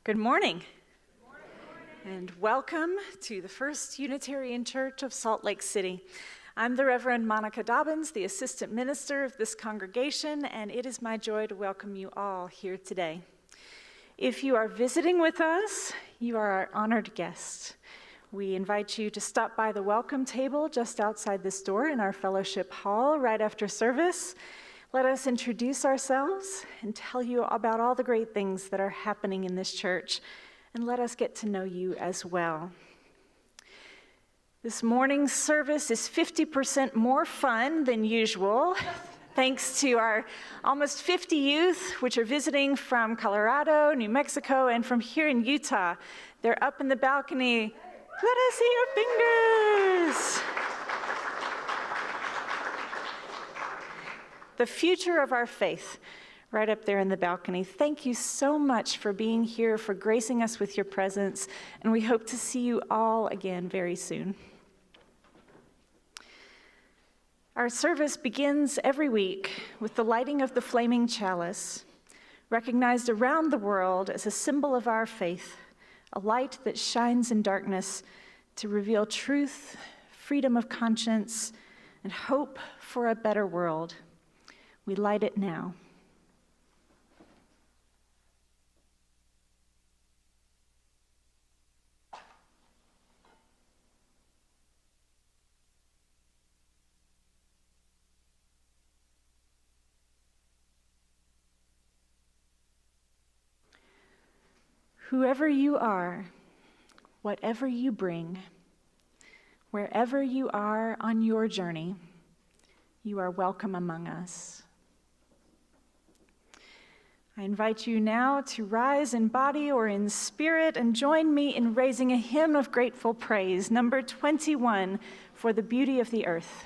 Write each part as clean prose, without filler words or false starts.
Good morning, and welcome to the First Unitarian Church of Salt Lake City. I'm the Reverend Monica Dobbins, the assistant minister of this congregation, and it is my joy to welcome you all here today. If you are visiting with us, you are our honored guest. We invite you to stop by the welcome table just outside this door in our fellowship hall right after service. Let us introduce ourselves and tell you about all the great things that are happening in this church, and let us get to know you as well. This morning's service is 50% more fun than usual, thanks to our almost 50 youth, which are visiting from Colorado, New Mexico, and from here in Utah. They're up in the balcony. Let us see your fingers. The future of our faith, right up there in the balcony. Thank you so much for being here, for gracing us with your presence, and we hope to see you all again very soon. Our service begins every week with the lighting of the flaming chalice, recognized around the world as a symbol of our faith, a light that shines in darkness to reveal truth, freedom of conscience, and hope for a better world. We light it now. Whoever you are, whatever you bring, wherever you are on your journey, you are welcome among us. I invite you now to rise in body or in spirit and join me in raising a hymn of grateful praise, number 21, For the Beauty of the Earth.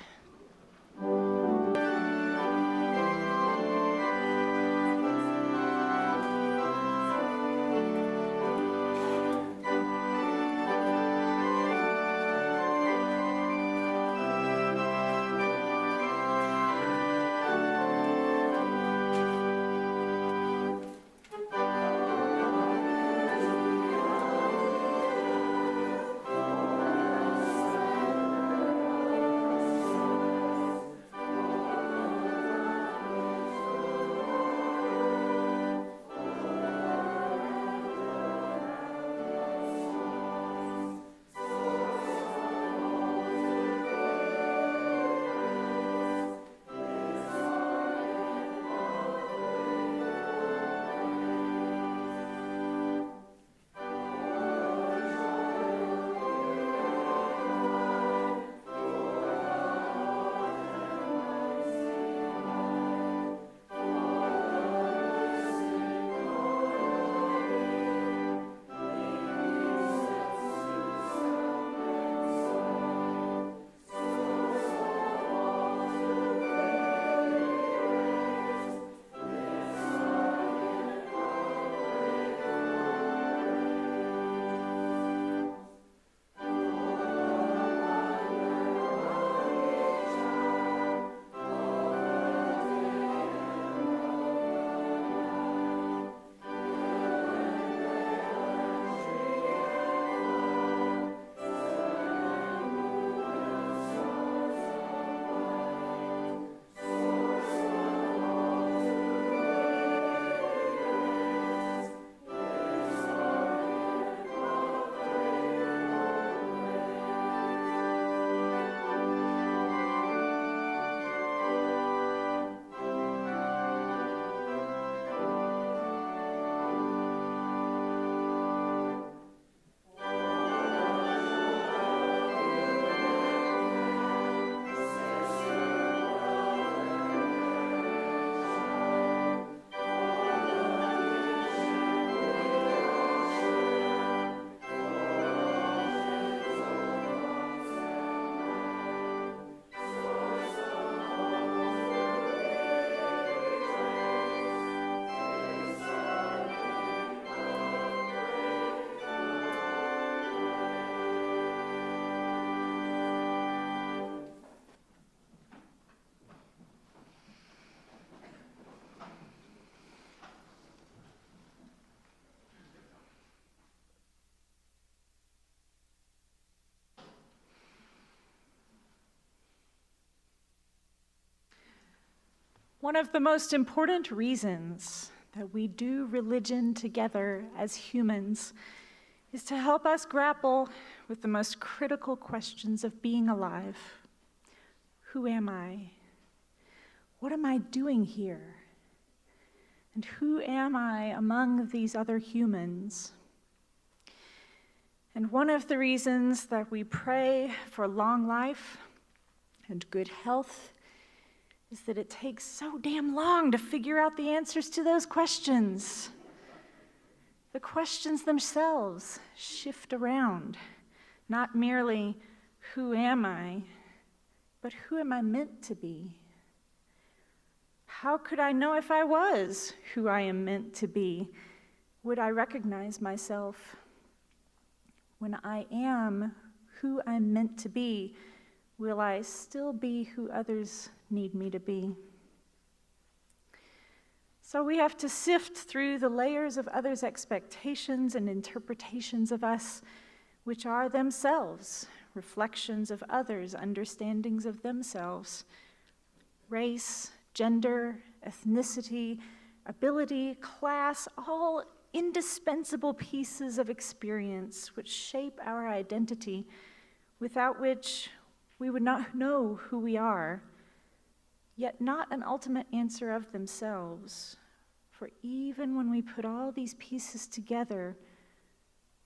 One of the most important reasons that we do religion together as humans is to help us grapple with the most critical questions of being alive. Who am I? What am I doing here? And who am I among these other humans? And one of the reasons that we pray for long life and good health is that it takes so damn long to figure out the answers to those questions. The questions themselves shift around, not merely who am I, but who am I meant to be? How could I know if I was who I am meant to be? Would I recognize myself? When I am who I'm meant to be, will I still be who others need me to be? So we have to sift through the layers of others' expectations and interpretations of us, which are themselves reflections of others' understandings of themselves. Race, gender, ethnicity, ability, class, all indispensable pieces of experience which shape our identity, without which we would not know who we are, yet not an ultimate answer of themselves. For even when we put all these pieces together,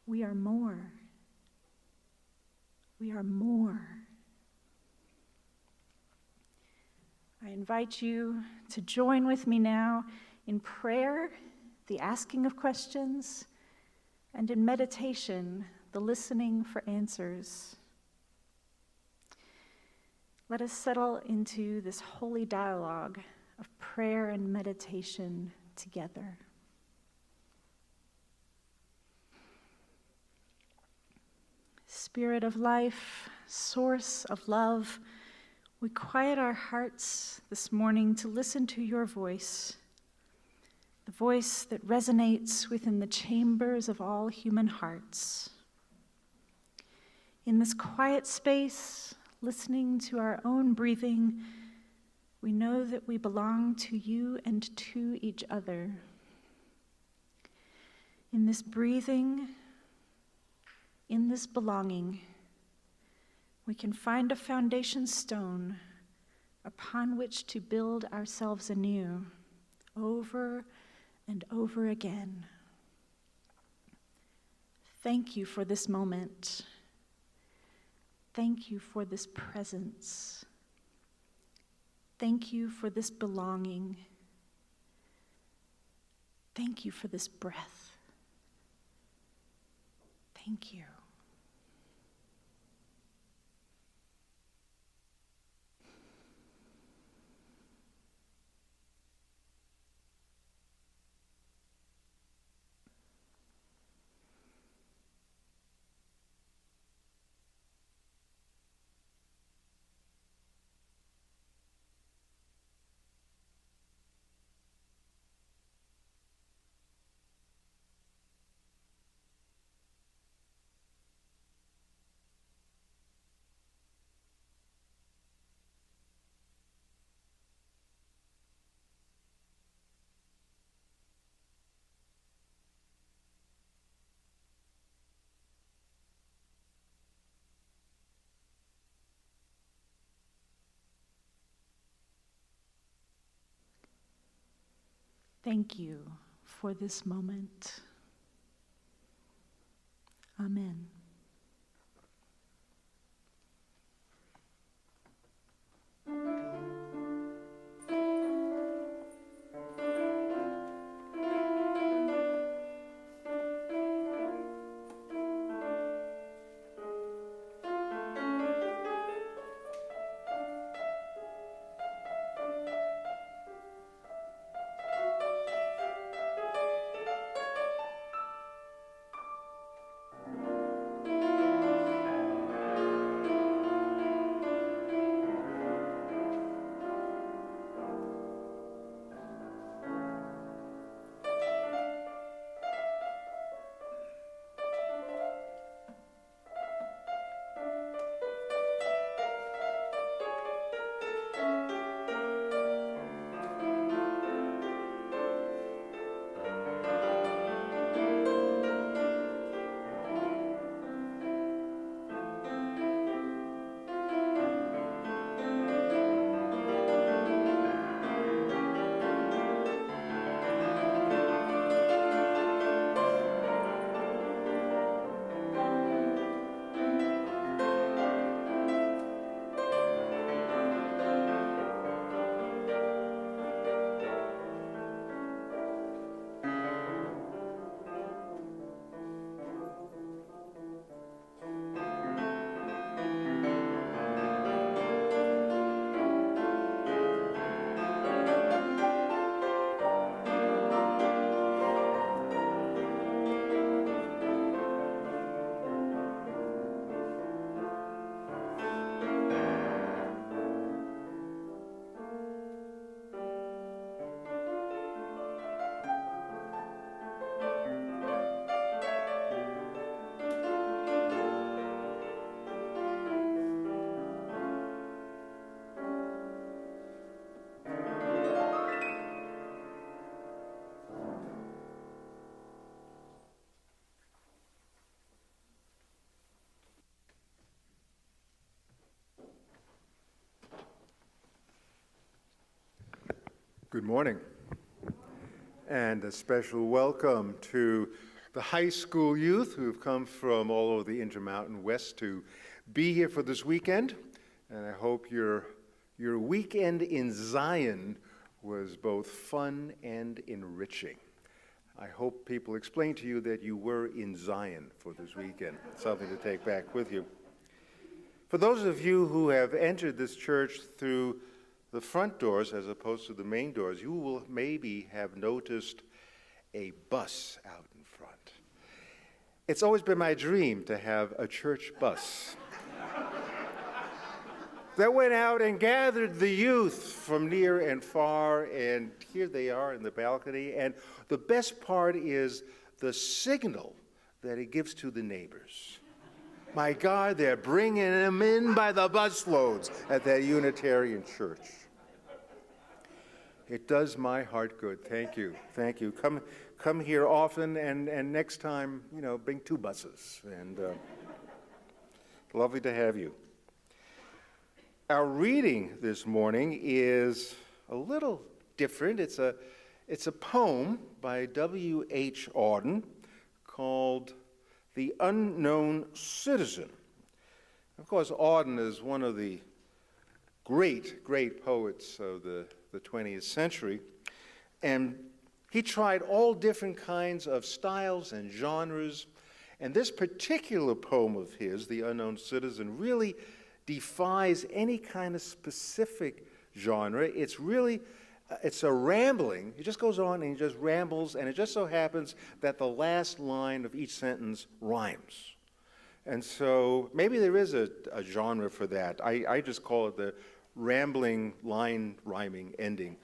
we are more. We are more. I invite you to join with me now in prayer, the asking of questions, and in meditation, the listening for answers. Let us settle into this holy dialogue of prayer and meditation together. Spirit of life, source of love, we quiet our hearts this morning to listen to your voice, the voice that resonates within the chambers of all human hearts. In this quiet space, listening to our own breathing, we know that we belong to you and to each other. In this breathing, in this belonging, we can find a foundation stone upon which to build ourselves anew, over and over again. Thank you for this moment. Thank you for this presence. Thank you for this belonging. Thank you for this breath. Thank you. Thank you for this moment. Amen. Good morning, and a special welcome to the high school youth who've come from all over the Intermountain West to be here for this weekend, and I hope your weekend in Zion was both fun and enriching. I hope people explain to you that you were in Zion for this weekend, something to take back with you. For those of you who have entered this church through the front doors as opposed to the main doors, you will maybe have noticed a bus out in front. It's always been my dream to have a church bus that went out and gathered the youth from near and far, and here they are in the balcony. And the best part is the signal that it gives to the neighbors. My God, they're bringing them in by the busloads at that Unitarian Church. It does my heart good. Thank you. Thank you. Come here often, and next time, bring 2 buses. And lovely to have you. Our reading this morning is a little different. It's a poem by W.H. Auden called The Unknown Citizen. Of course, Auden is one of the great poets of the 20th century, and he tried all different kinds of styles and genres, and this particular poem of his, The Unknown Citizen, really defies any kind of specific genre. It's a rambling. He just goes on and he just rambles, and it just so happens that the last line of each sentence rhymes. And so maybe there is a genre for that. I just call it the rambling, line rhyming ending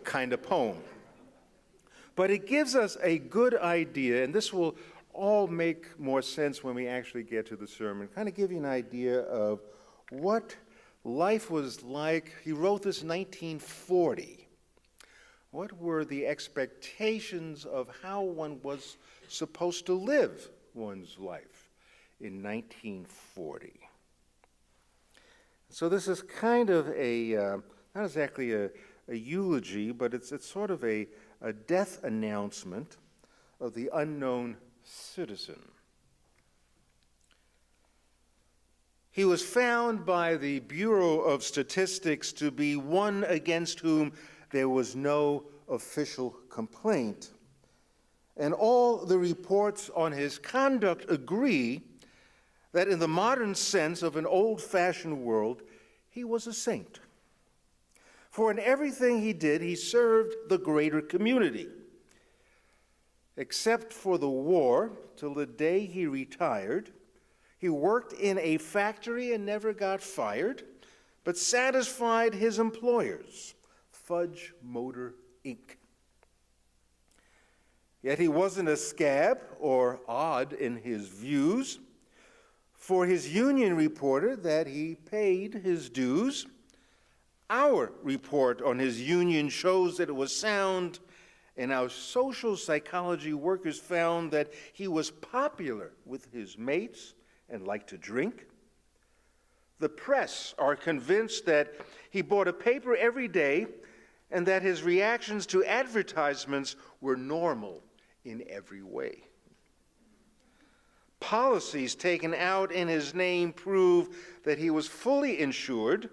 kind of poem. But it gives us a good idea, and this will all make more sense when we actually get to the sermon, kind of give you an idea of what life was like. He wrote this in 1940. What were the expectations of how one was supposed to live one's life in 1940? So this is kind of not exactly a eulogy, but it's sort of a death announcement of the unknown citizen. He was found by the Bureau of Statistics to be one against whom there was no official complaint. And all the reports on his conduct agree that in the modern sense of an old-fashioned world, he was a saint. For in everything he did, he served the greater community. Except for the war, till the day he retired, he worked in a factory and never got fired, but satisfied his employers, Fudge Motor Inc. Yet he wasn't a scab or odd in his views, for his union reported that he paid his dues. Our report on his union shows that it was sound, and our social psychology workers found that he was popular with his mates and liked to drink. The press are convinced that he bought a paper every day and that his reactions to advertisements were normal in every way. Policies taken out in his name prove that he was fully insured,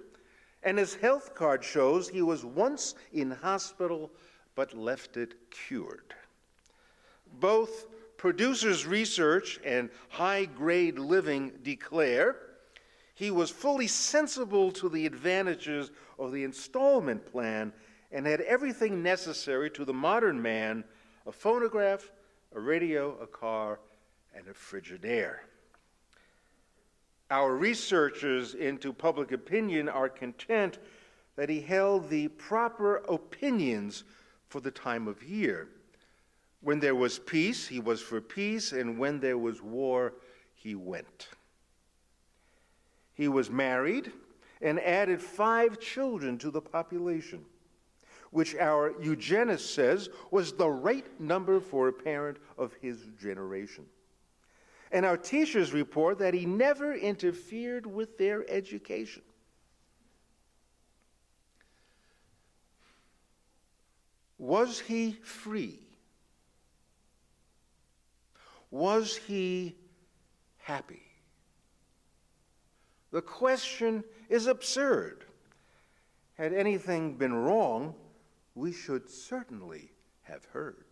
and his health card shows he was once in hospital but left it cured. Both Producers Research and High Grade Living declare he was fully sensible to the advantages of the installment plan and had everything necessary to the modern man: a phonograph, a radio, a car, and a Frigidaire. Our researchers into public opinion are content that he held the proper opinions for the time of year. When there was peace, he was for peace, and when there was war, he went. He was married and added 5 children to the population, which our eugenist says was the right number for a parent of his generation. And our teachers report that he never interfered with their education. Was he free? Was he happy? The question is absurd. Had anything been wrong, we should certainly have heard.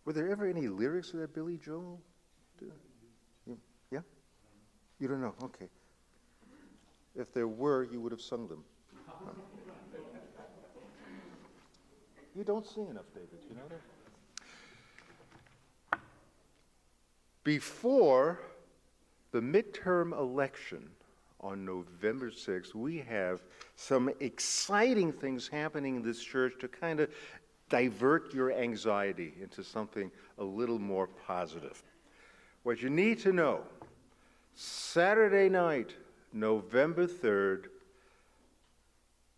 Were there ever any lyrics to that Billy Joel? Yeah? You don't know? Okay. If there were, you would have sung them. You don't sing enough, David, you know that? Before the midterm election on November 6th, we have some exciting things happening in this church to kind of divert your anxiety into something a little more positive. What you need to know, Saturday night, November 3rd,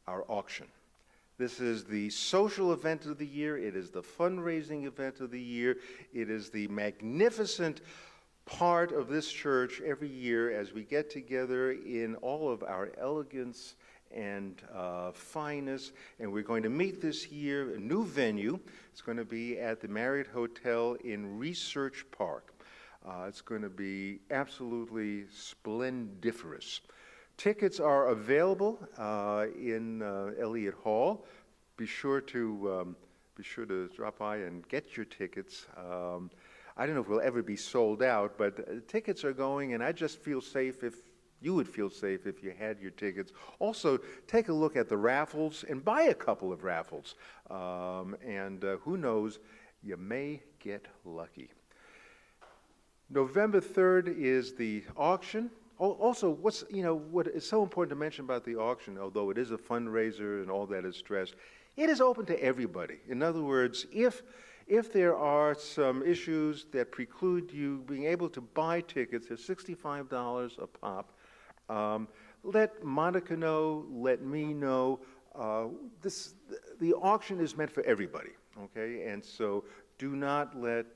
our auction. This is the social event of the year. It is the fundraising event of the year. It is the magnificent part of this church every year as we get together in all of our elegance and fineness. And we're going to meet this year, a new venue. It's going to be at the Marriott Hotel in Research Park. It's going to be absolutely splendiferous. Tickets are available in Elliott Hall. Be sure to drop by and get your tickets. I don't know if we'll ever be sold out, but tickets are going, and I just feel safe if you would feel safe if you had your tickets. Also, take a look at the raffles and buy a couple of raffles. Who knows, you may get lucky. November 3rd is the auction. Also, what is so important to mention about the auction, although it is a fundraiser and all that is stressed, it is open to everybody. In other words, if there are some issues that preclude you being able to buy tickets, they're $65 a pop. Let Monica know, let me know. The auction is meant for everybody, okay? And so do not let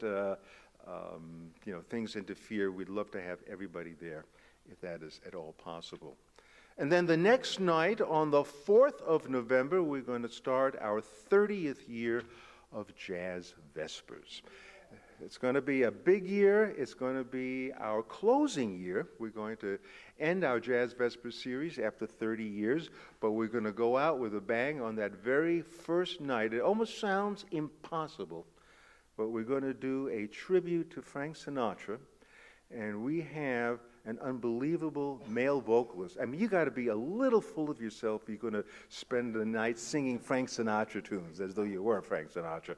things interfere. We'd love to have everybody there if that is at all possible. And then the next night, on the 4th of November, we're going to start our 30th year of Jazz Vespers. It's going to be a big year. It's going to be our closing year. We're going to end our Jazz Vespers series after 30 years, but we're going to go out with a bang on that very first night. It almost sounds impossible, but we're going to do a tribute to Frank Sinatra, and we have an unbelievable male vocalist. I mean, you got to be a little full of yourself if you're going to spend the night singing Frank Sinatra tunes, as though you were Frank Sinatra.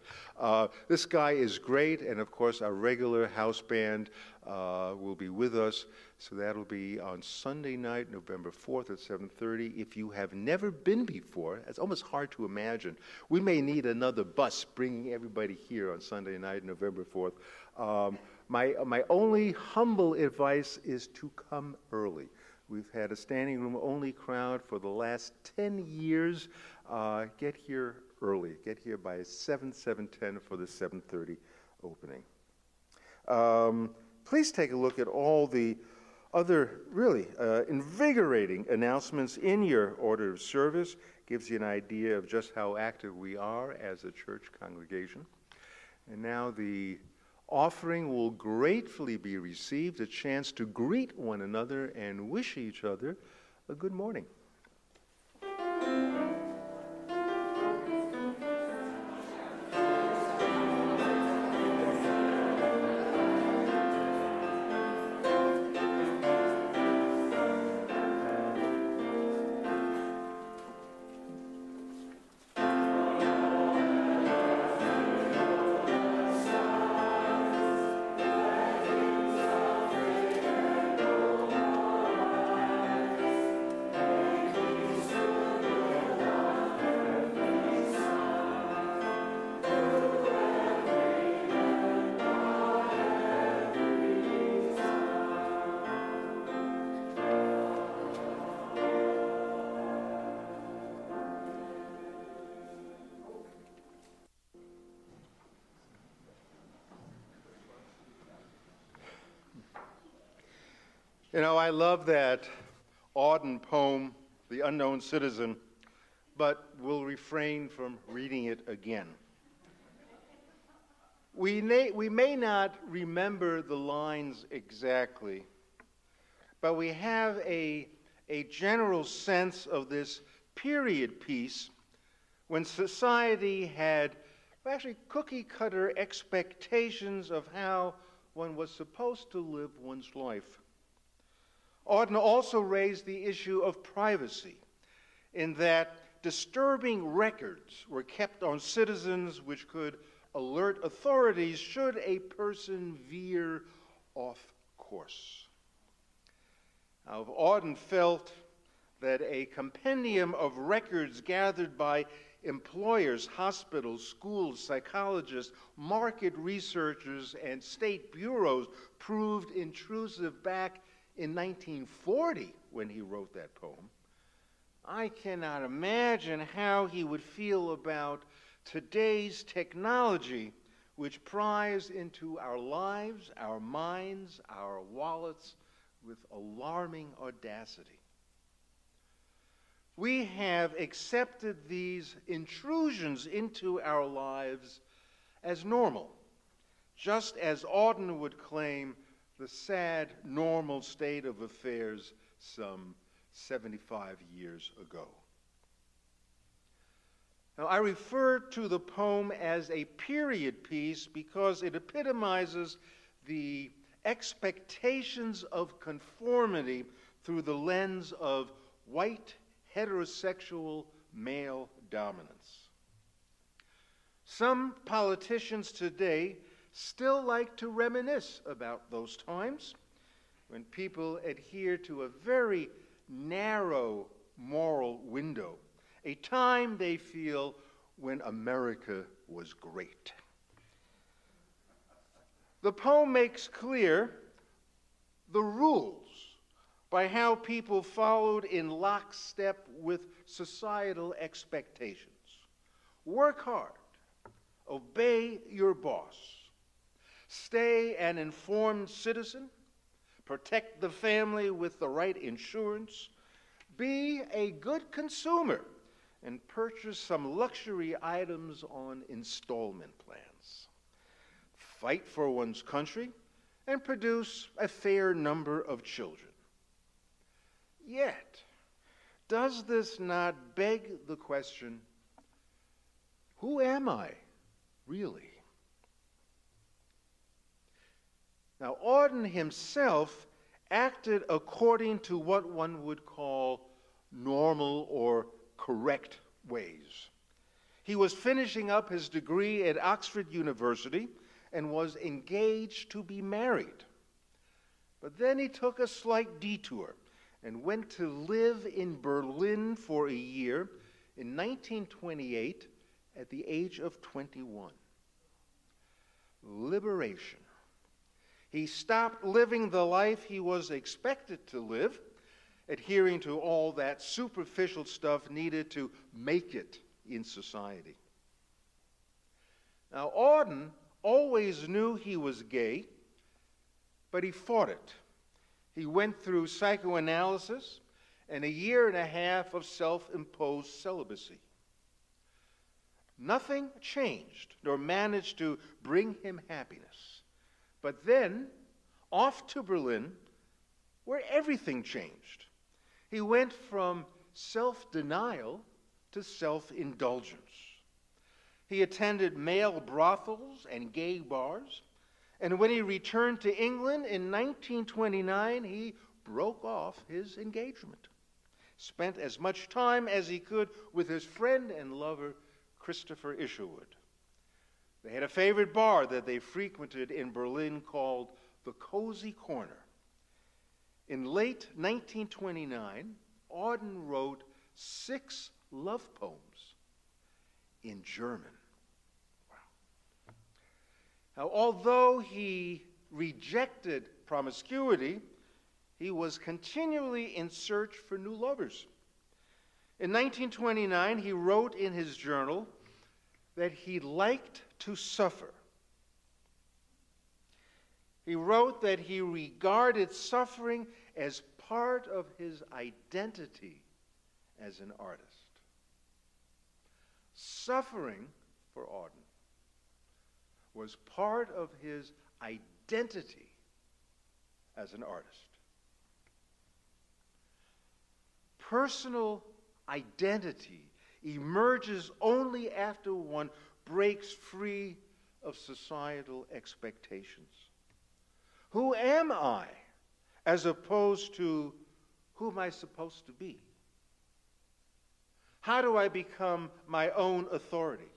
This guy is great, and of course, our regular house band will be with us. So that'll be on Sunday night, November 4th at 7:30. If you have never been before, it's almost hard to imagine. We may need another bus bringing everybody here on Sunday night, November 4th. My only humble advice is to come early. We've had a standing room only crowd for the last 10 years. Get here early. Get here by 7:10 for the 7:30 opening. Please take a look at all the other really invigorating announcements in your order of service. Gives you an idea of just how active we are as a church congregation. And now the offering will gratefully be received, a chance to greet one another and wish each other a good morning. You know, I love that Auden poem, The Unknown Citizen, but will refrain from reading it again. We may not remember the lines exactly, but we have a general sense of this period piece when society had actually cookie-cutter expectations of how one was supposed to live one's life. Auden also raised the issue of privacy, in that disturbing records were kept on citizens which could alert authorities should a person veer off course. Now, Auden felt that a compendium of records gathered by employers, hospitals, schools, psychologists, market researchers, and state bureaus proved intrusive back in 1940 when he wrote that poem. I cannot imagine how he would feel about today's technology, which pries into our lives, our minds, our wallets with alarming audacity. We have accepted these intrusions into our lives as normal, just as Auden would claim the sad, normal state of affairs some 75 years ago. Now, I refer to the poem as a period piece because it epitomizes the expectations of conformity through the lens of white, heterosexual male dominance. Some politicians today still like to reminisce about those times when people adhere to a very narrow moral window, a time they feel when America was great. The poem makes clear the rules by how people followed in lockstep with societal expectations. Work hard, obey your boss, stay an informed citizen, protect the family with the right insurance, be a good consumer, and purchase some luxury items on installment plans. Fight for one's country and produce a fair number of children. Yet, does this not beg the question, who am I really? Now, Auden himself acted according to what one would call normal or correct ways. He was finishing up his degree at Oxford University and was engaged to be married. But then he took a slight detour and went to live in Berlin for a year in 1928 at the age of 21. Liberation. He stopped living the life he was expected to live, adhering to all that superficial stuff needed to make it in society. Now, Auden always knew he was gay, but he fought it. He went through psychoanalysis and 1.5 years of self-imposed celibacy. Nothing changed nor managed to bring him happiness. But then, off to Berlin, where everything changed. He went from self-denial to self-indulgence. He attended male brothels and gay bars, and when he returned to England in 1929, he broke off his engagement. Spent as much time as he could with his friend and lover, Christopher Isherwood. They had a favorite bar that they frequented in Berlin called the Cozy Corner. In late 1929, Auden wrote 6 love poems in German. Wow. Now, although he rejected promiscuity, he was continually in search for new lovers. In 1929, he wrote in his journal that he liked to suffer. He wrote that he regarded suffering as part of his identity as an artist. Suffering for Auden was part of his identity as an artist. Personal identity emerges only after one breaks free of societal expectations. Who am I, as opposed to who am I supposed to be? How do I become my own authority?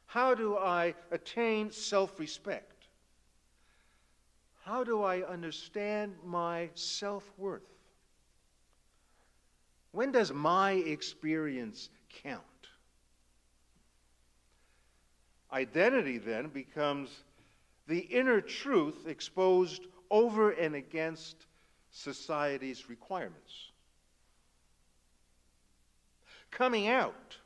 How do I attain self-respect? How do I understand my self-worth? When does my experience count? Identity then becomes the inner truth exposed over and against society's requirements. Coming out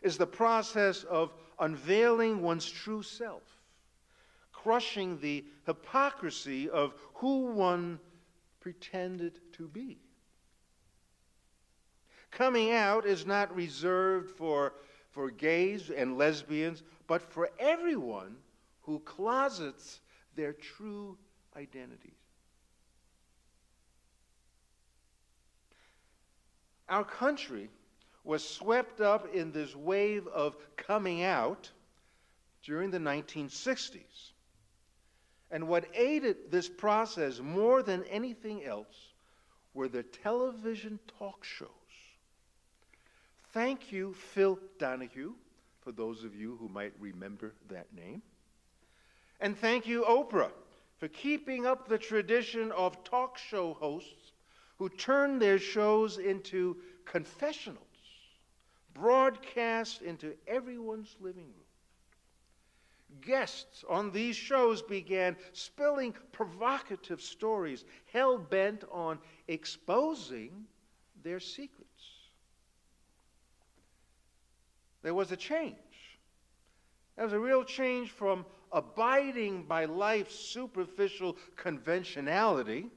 is the process of unveiling one's true self, crushing the hypocrisy of who one pretended to be. Coming out is not reserved for gays and lesbians, but for everyone who closets their true identities. Our country was swept up in this wave of coming out during the 1960s. And what aided this process more than anything else were the television talk shows. Thank you, Phil Donahue, for those of you who might remember that name. And thank you, Oprah, for keeping up the tradition of talk show hosts who turned their shows into confessionals, broadcast into everyone's living room. Guests on these shows began spilling provocative stories, hell-bent on exposing their secrets. There was a change. There was a real change from abiding by life's superficial conventionality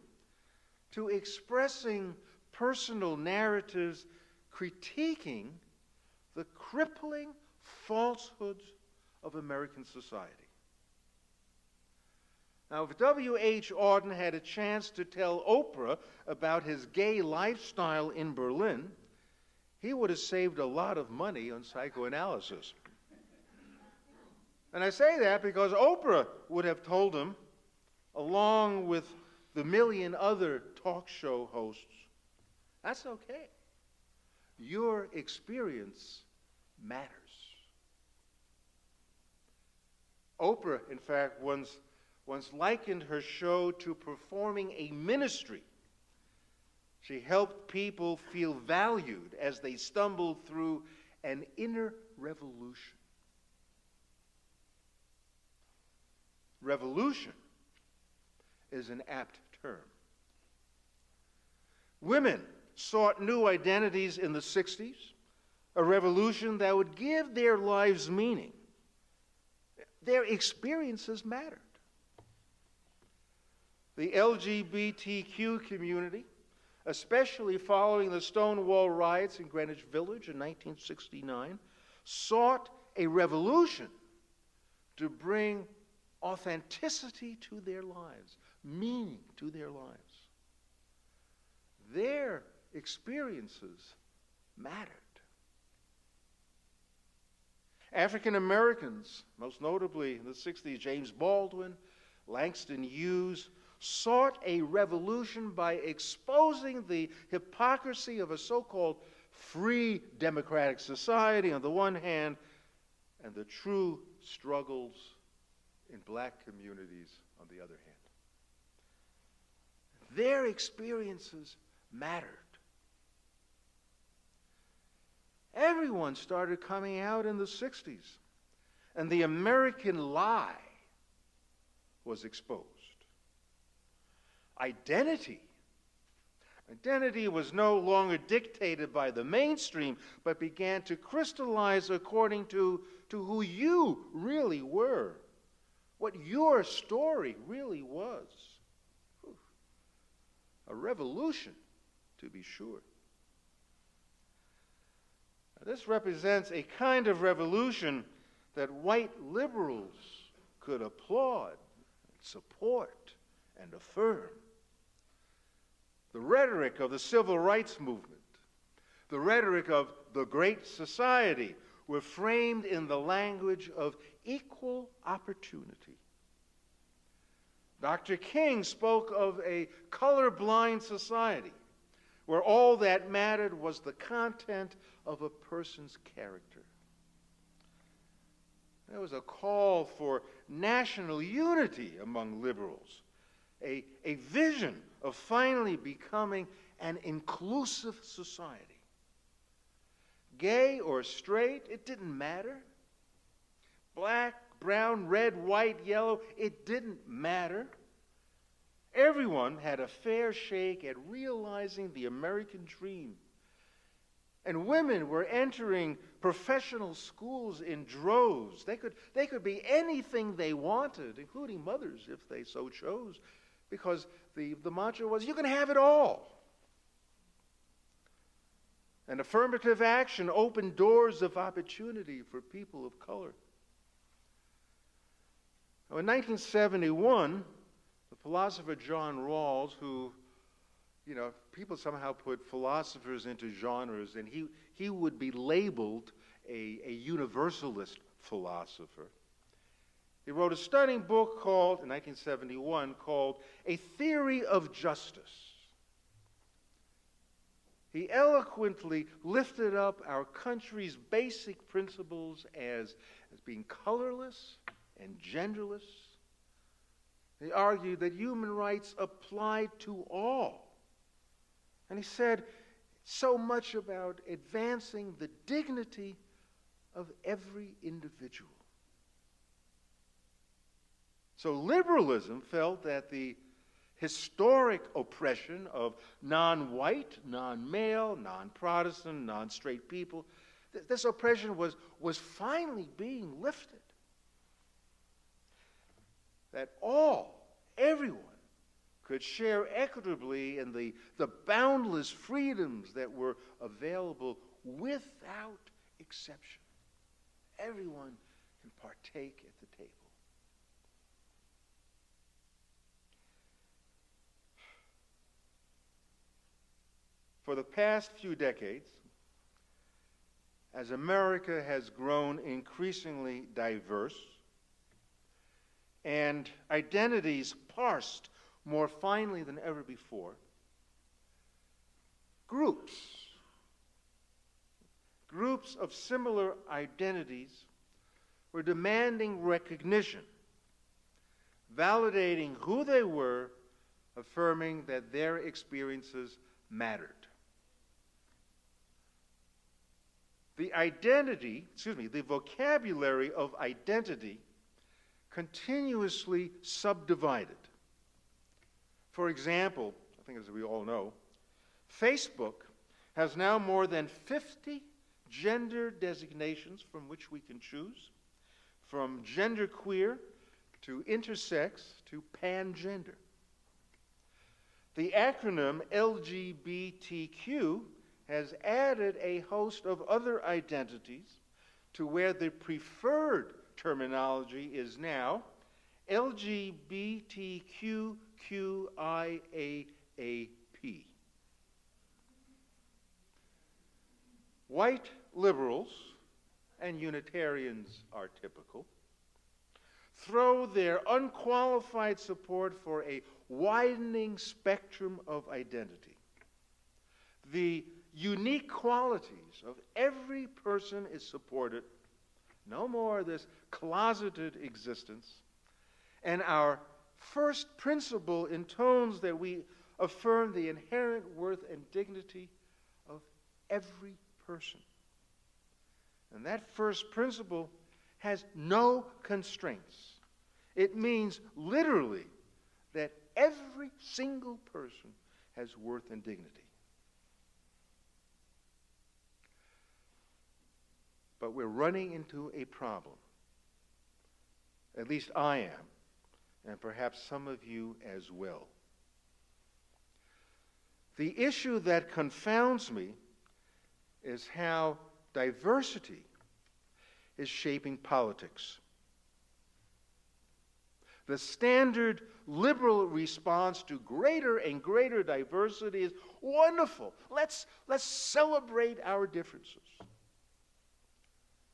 to expressing personal narratives critiquing the crippling falsehoods of American society. Now, if W.H. Auden had a chance to tell Oprah about his gay lifestyle in Berlin, he would have saved a lot of money on psychoanalysis. And I say that because Oprah would have told him, along with the million other talk show hosts, that's okay. Your experience matters. Oprah, in fact, once likened her show to performing a ministry. She helped people feel valued as they stumbled through an inner revolution. Revolution is an apt term. Women sought new identities in the 60s, a revolution that would give their lives meaning. Their experiences mattered. The LGBTQ community, especially following the Stonewall riots in Greenwich Village in 1969, sought a revolution to bring authenticity to their lives, meaning to their lives. Their experiences mattered. African Americans, most notably in the 60s, James Baldwin, Langston Hughes, sought a revolution by exposing the hypocrisy of a so-called free democratic society on the one hand, and the true struggles in black communities on the other hand. Their experiences mattered. Everyone started coming out in the 60s, and the American lie was exposed. Identity was no longer dictated by the mainstream, but began to crystallize according to who you really were, what your story really was. A revolution, to be sure. Now, this represents a kind of revolution that white liberals could applaud, support, and affirm. The rhetoric of the civil rights movement, the rhetoric of the Great Society, were framed in the language of equal opportunity. Dr. King spoke of a colorblind society where all that mattered was the content of a person's character. There was a call for national unity among liberals, a vision of finally becoming an inclusive society. Gay or straight, it didn't matter. Black, brown, red, white, yellow, it didn't matter. Everyone had a fair shake at realizing the American dream. And women were entering professional schools in droves. They could be anything they wanted, including mothers if they so chose, because the mantra was, you can have it all. And affirmative action opened doors of opportunity for people of color. Now, in 1971, the philosopher John Rawls, who, people somehow put philosophers into genres, and he would be labeled a universalist philosopher. He wrote a stunning book called, in 1971, called A Theory of Justice. He eloquently lifted up our country's basic principles as being colorless and genderless. He argued that human rights applied to all. And he said so much about advancing the dignity of every individual. So liberalism felt that the historic oppression of non-white, non-male, non-Protestant, non-straight people, this oppression was finally being lifted. That everyone, could share equitably in the boundless freedoms that were available without exception. Everyone can partake at the table. For the past few decades, as America has grown increasingly diverse and identities parsed more finely than ever before, groups of similar identities were demanding recognition, validating who they were, affirming that their experiences mattered. The vocabulary of identity continuously subdivided. For example, I think as we all know, Facebook has now more than 50 gender designations from which we can choose, from genderqueer to intersex to pangender. The acronym LGBTQ has added a host of other identities to where the preferred terminology is now LGBTQQIAAP. White liberals, and Unitarians are typical, throw their unqualified support for a widening spectrum of identity. The unique qualities of every person is supported, no more this closeted existence, and our first principle intones that we affirm the inherent worth and dignity of every person. And that first principle has no constraints. It means literally that every single person has worth and dignity. But we're running into a problem. At least I am, and perhaps some of you as well. The issue that confounds me is how diversity is shaping politics. The standard liberal response to greater and greater diversity is wonderful. Let's celebrate our differences.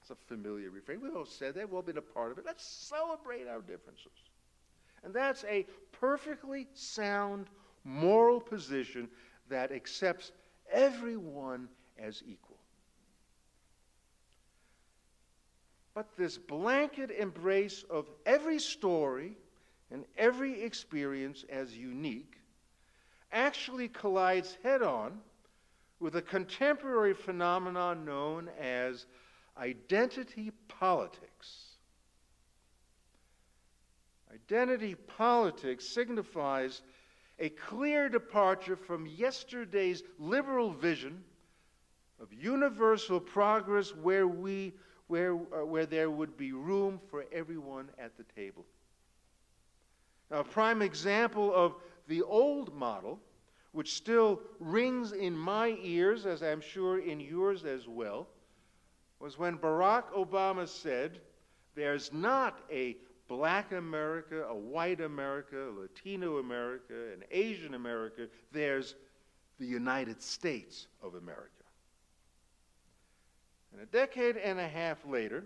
It's a familiar refrain. We've all said that. We've all been a part of it. Let's celebrate our differences. And that's a perfectly sound moral position that accepts everyone as equal. But this blanket embrace of every story and every experience as unique actually collides head-on with a contemporary phenomenon known as identity politics. Identity politics signifies a clear departure from yesterday's liberal vision of universal progress where there would be room for everyone at the table. Now, a prime example of the old model, which still rings in my ears, as I'm sure in yours as well, was when Barack Obama said, there's not a Black America, a white America, a Latino America, an Asian America. There's the United States of America. And a decade and a half later,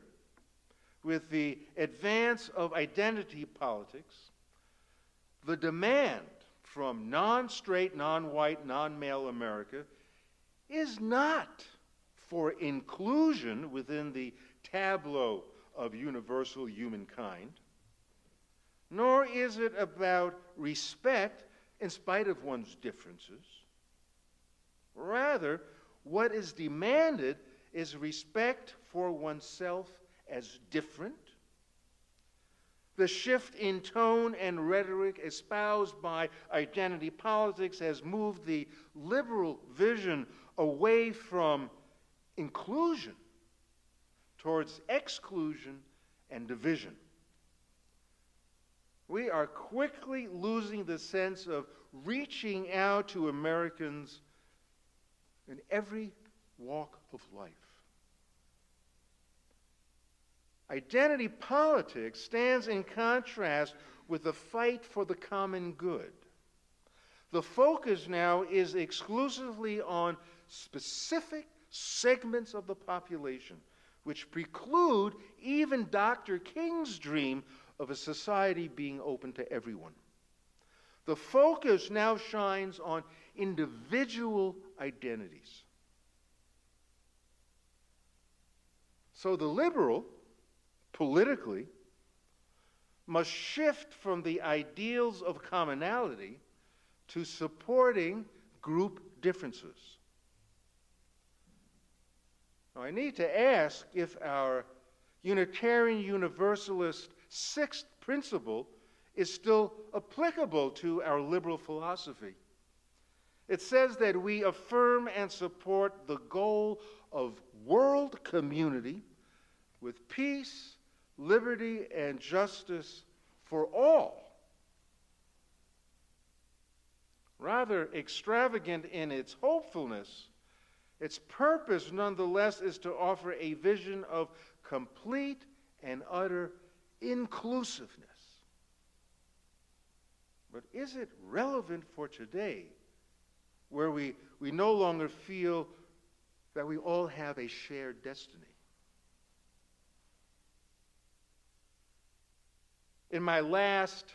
with the advance of identity politics, the demand from non-straight, non-white, non-male America is not for inclusion within the tableau of universal humankind, nor is it about respect in spite of one's differences. Rather, what is demanded is respect for oneself as different. The shift in tone and rhetoric espoused by identity politics has moved the liberal vision away from inclusion towards exclusion and division. We are quickly losing the sense of reaching out to Americans in every walk of life. Identity politics stands in contrast with the fight for the common good. The focus now is exclusively on specific segments of the population, which preclude even Dr. King's dream of a society being open to everyone. The focus now shines on individual identities. So the liberal, politically, must shift from the ideals of commonality to supporting group differences. Now, I need to ask if our Unitarian Universalist sixth principle is still applicable to our liberal philosophy. It says that we affirm and support the goal of world community with peace, liberty, and justice for all. Rather extravagant in its hopefulness, its purpose nonetheless is to offer a vision of complete and utter inclusiveness. But is it relevant for today, where we no longer feel that we all have a shared destiny? In my last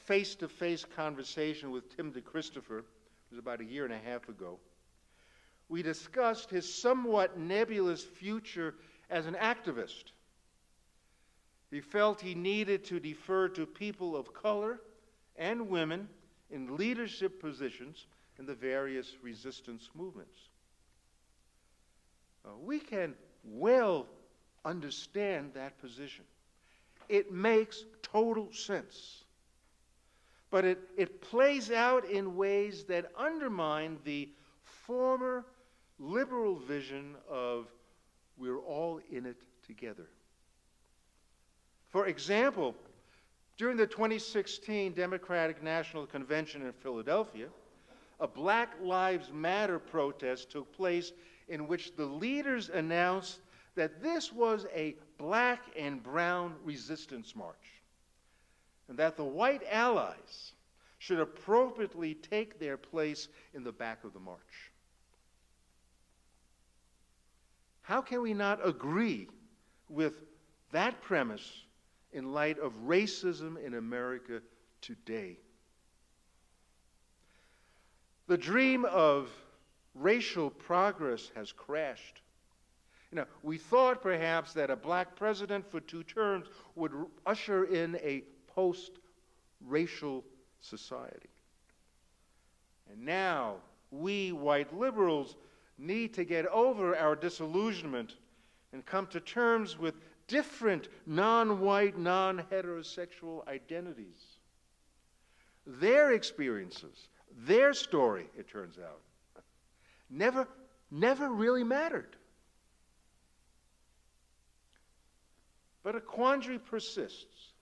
face-to-face conversation with Tim DeChristopher, it was about 1.5 years ago, we discussed his somewhat nebulous future as an activist. He felt he needed to defer to people of color and women in leadership positions in the various resistance movements. We can well understand that position. It makes total sense. But it plays out in ways that undermine the former liberal vision of we're all in it together. For example, during the 2016 Democratic National Convention in Philadelphia, a Black Lives Matter protest took place in which the leaders announced that this was a black and brown resistance march, and that the white allies should appropriately take their place in the back of the march. How can we not agree with that premise in light of racism in America today? The dream of racial progress has crashed. We thought perhaps that a black president for 2 terms would usher in a post-racial society. And now, we white liberals need to get over our disillusionment and come to terms with different non-white, non-heterosexual identities. Their experiences, their story, it turns out, never really mattered. But a quandary persists.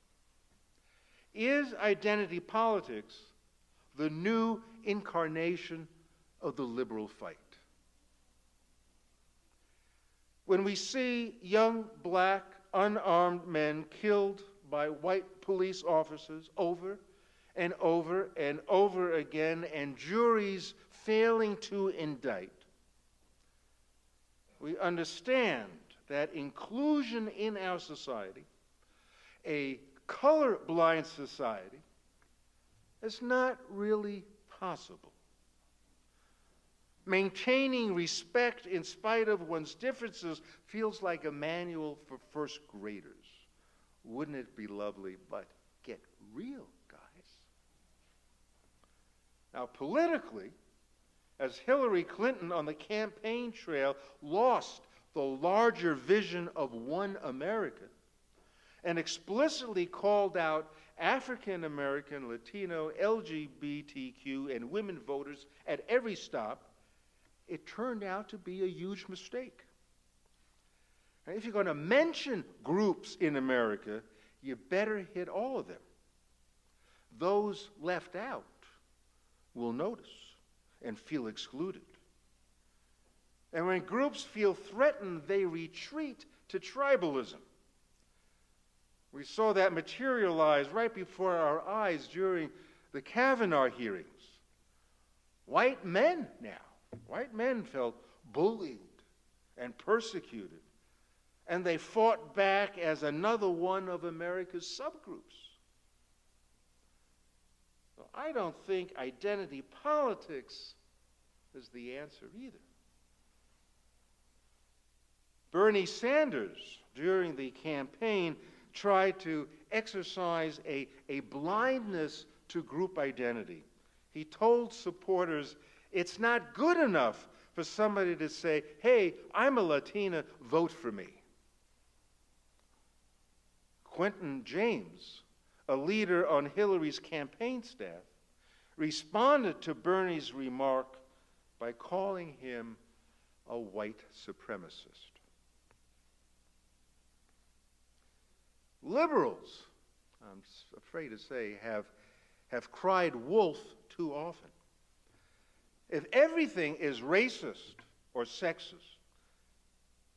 Is identity politics the new incarnation of the liberal fight? When we see young, black, unarmed men killed by white police officers over and over and over again, and juries failing to indict, we understand that inclusion in our society, a colorblind society, is not really possible. Maintaining respect in spite of one's differences feels like a manual for first graders. Wouldn't it be lovely? But get real, guys. Now, politically, as Hillary Clinton on the campaign trail lost the larger vision of one America and explicitly called out African American, Latino, LGBTQ, and women voters at every stop, it turned out to be a huge mistake. And if you're going to mention groups in America, you better hit all of them. Those left out will notice and feel excluded. And when groups feel threatened, they retreat to tribalism. We saw that materialize right before our eyes during the Kavanaugh hearings. White men felt bullied and persecuted, and they fought back as another one of America's subgroups. So I don't think identity politics is the answer either. Bernie Sanders, during the campaign, tried to exercise a blindness to group identity. He told supporters, it's not good enough for somebody to say, hey, I'm a Latina, vote for me. Quentin James, a leader on Hillary's campaign staff, responded to Bernie's remark by calling him a white supremacist. Liberals, I'm afraid to say, have cried wolf too often. If everything is racist or sexist,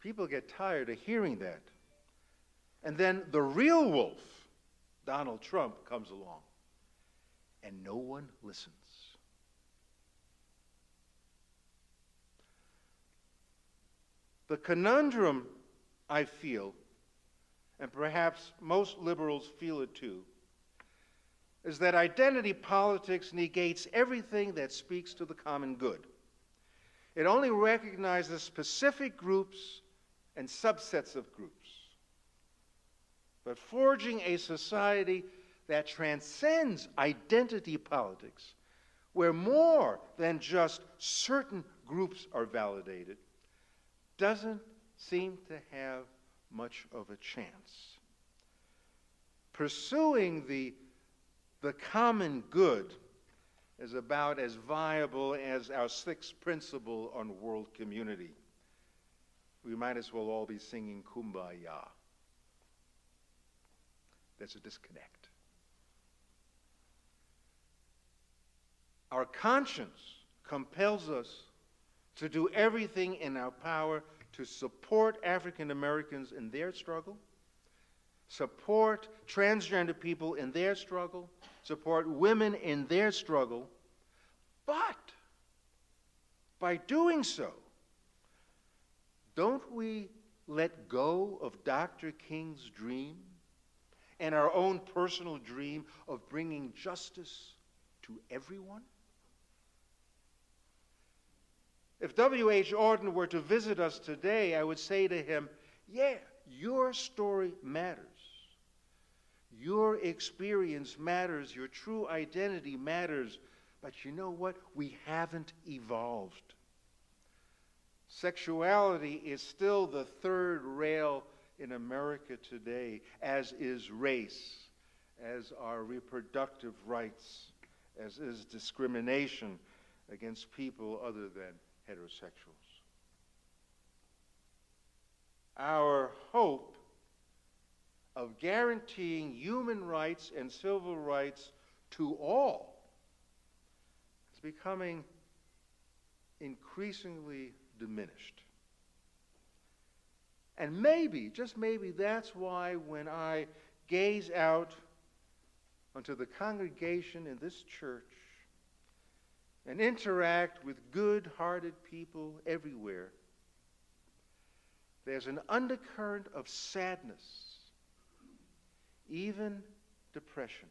people get tired of hearing that. And then the real wolf, Donald Trump, comes along, and no one listens. The conundrum I feel, and perhaps most liberals feel it too, is that identity politics negates everything that speaks to the common good. It only recognizes specific groups and subsets of groups. But forging a society that transcends identity politics, where more than just certain groups are validated, doesn't seem to have much of a chance. Pursuing the common good is about as viable as our sixth principle on world community. We might as well all be singing Kumbaya. There's a disconnect. Our conscience compels us to do everything in our power to support African Americans in their struggle, support transgender people in their struggle, support women in their struggle, but by doing so, don't we let go of Dr. King's dream and our own personal dream of bringing justice to everyone? If W.H. Auden were to visit us today, I would say to him, yeah, your story matters. Your experience matters. Your true identity matters. But you know what? We haven't evolved. Sexuality is still the third rail in America today, as is race, as are reproductive rights, as is discrimination against people other than heterosexuals. Our hope of guaranteeing human rights and civil rights to all is becoming increasingly diminished. And maybe, just maybe, that's why when I gaze out onto the congregation in this church and interact with good-hearted people everywhere, there's an undercurrent of sadness, even depression.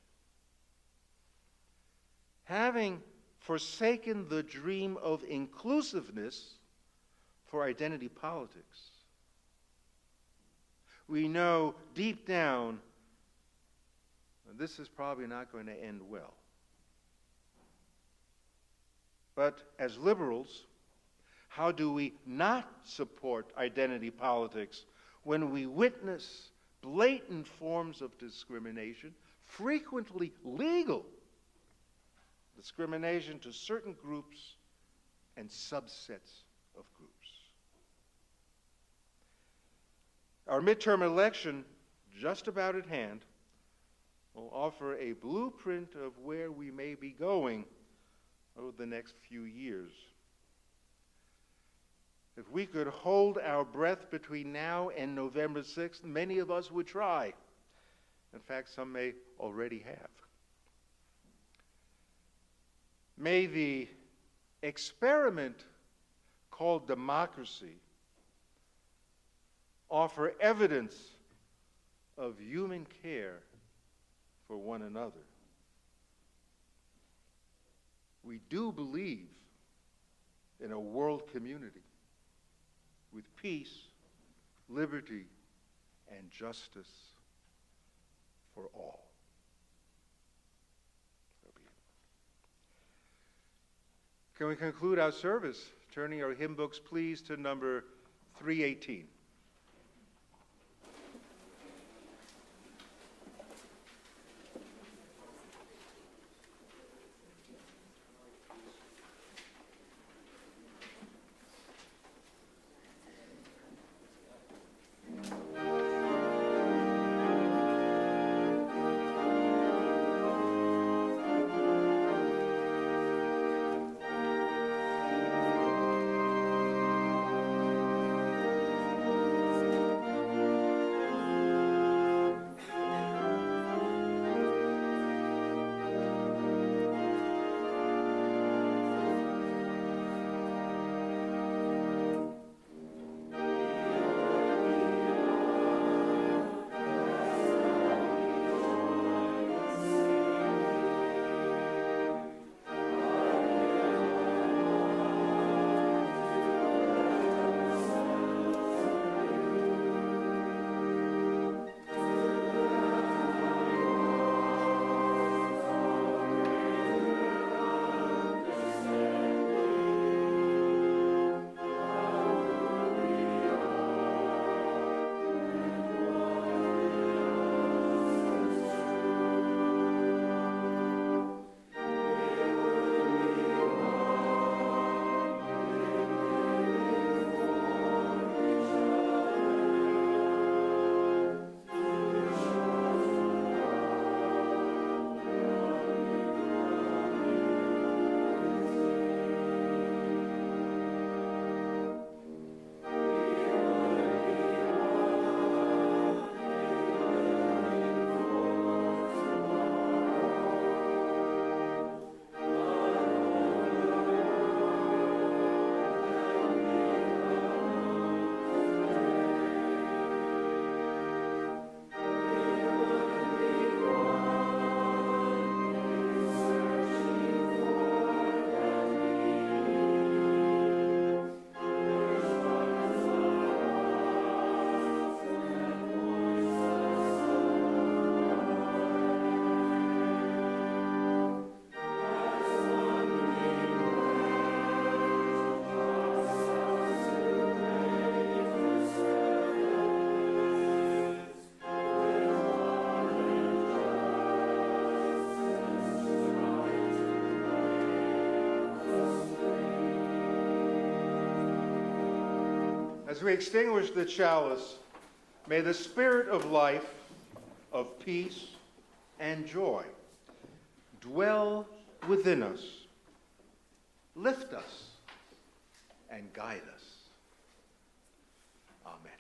Having forsaken the dream of inclusiveness for identity politics, we know deep down this is probably not going to end well. But as liberals, how do we not support identity politics when we witness blatant forms of discrimination, frequently legal discrimination to certain groups and subsets of groups? Our midterm election, just about at hand, will offer a blueprint of where we may be going over the next few years. If we could hold our breath between now and November 6th, many of us would try. In fact, some may already have. May the experiment called democracy offer evidence of human care for one another. We do believe in a world community with peace, liberty, and justice for all. So be it. Can we conclude our service turning our hymn books, please, to number 318? As we extinguish the chalice, may the spirit of life, of peace, and joy dwell within us, lift us, and guide us. Amen.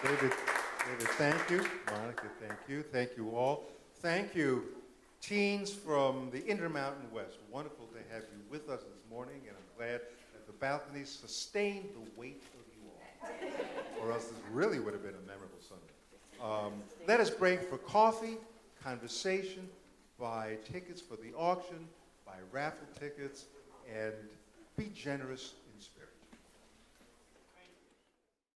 David, thank you. Monica, thank you. Thank you all. Thank you, teens from the Intermountain West. Wonderful to have you with us this morning, and I'm glad that the balconies sustained the weight of you all, or else this really would have been a memorable Sunday. Let us break for coffee, conversation, buy tickets for the auction, buy raffle tickets, and be generous in spirit.